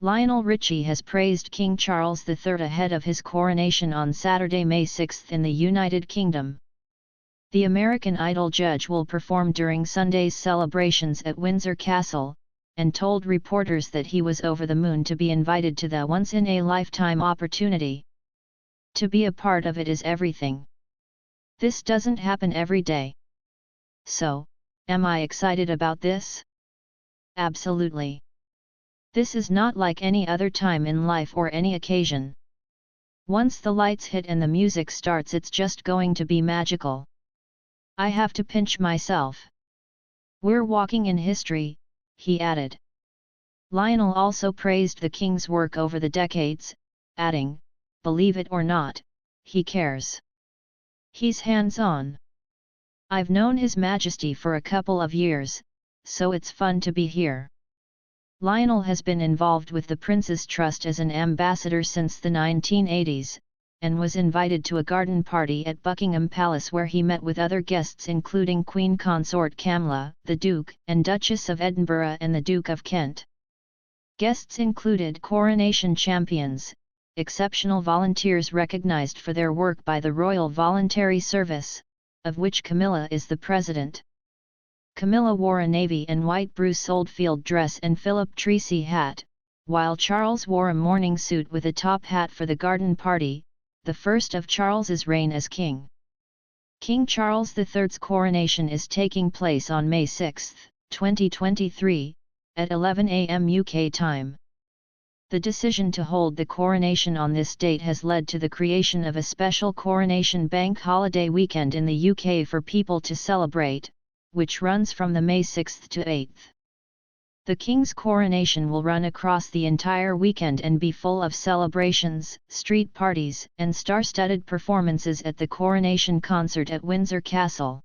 Lionel Richie has praised King Charles III ahead of his coronation on Saturday, May 6 in the United Kingdom. The American Idol judge will perform during Sunday's celebrations at Windsor Castle, and told reporters that he was over the moon to be invited to the once-in-a-lifetime opportunity. To be a part of it is everything. This doesn't happen every day. So, am I excited about this? Absolutely. This is not like any other time in life or any occasion. Once the lights hit and the music starts, it's just going to be magical. I have to pinch myself. We're walking in history, he added. Lionel also praised the King's work over the decades, adding, "Believe it or not, he cares. He's hands-on. I've known His Majesty for a couple of years, so it's fun to be here." Lionel has been involved with the Prince's Trust as an ambassador since the 1980s, and was invited to a garden party at Buckingham Palace where he met with other guests including Queen Consort Camlla, the Duke and Duchess of Edinburgh and the Duke of Kent. Guests included Coronation champions, exceptional volunteers recognized for their work by the Royal Voluntary Service, of which Camilla is the president. Camilla wore a navy and white Bruce Oldfield dress and Philip Treacy hat, while Charles wore a morning suit with a top hat for the garden party, the first of Charles's reign as king. King Charles III's coronation is taking place on May 6, 2023, at 11 a.m. UK time. The decision to hold the coronation on this date has led to the creation of a special coronation bank holiday weekend in the UK for people to celebrate, which runs from the May 6 to 8. The King's coronation will run across the entire weekend and be full of celebrations, street parties, and star-studded performances at the Coronation Concert at Windsor Castle.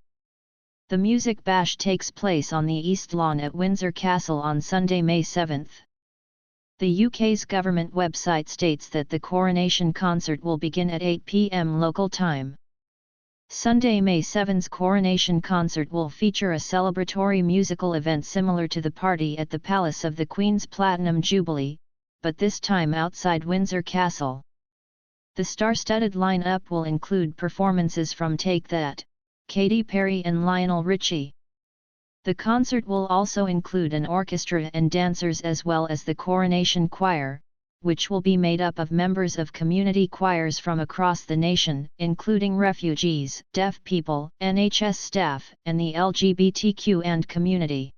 The Music Bash takes place on the East Lawn at Windsor Castle on Sunday, May 7. The UK's government website states that the Coronation Concert will begin at 8 p.m. local time. Sunday, May 7's Coronation Concert will feature a celebratory musical event similar to the party at the Palace of the Queen's Platinum Jubilee, but this time outside Windsor Castle. The star-studded line-up will include performances from Take That, Katy Perry and Lionel Richie. The concert will also include an orchestra and dancers as well as the Coronation Choir, which will be made up of members of community choirs from across the nation, including refugees, deaf people, NHS staff, and the LGBTQ and community.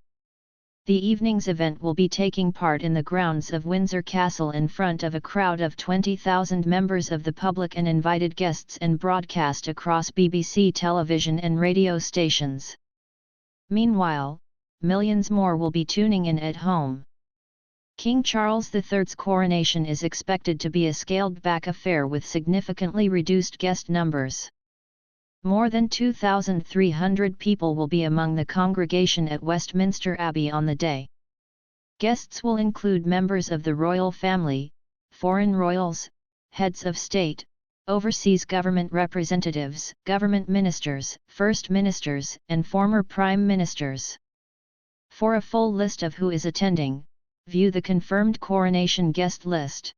The evening's event will be taking part in the grounds of Windsor Castle in front of a crowd of 20,000 members of the public and invited guests and broadcast across BBC television and radio stations. Meanwhile, millions more will be tuning in at home. King Charles III's coronation is expected to be a scaled-back affair with significantly reduced guest numbers. More than 2,300 people will be among the congregation at Westminster Abbey on the day. Guests will include members of the royal family, foreign royals, heads of state, overseas government representatives, government ministers, first ministers, and former prime ministers. For a full list of who is attending, view the confirmed coronation guest list.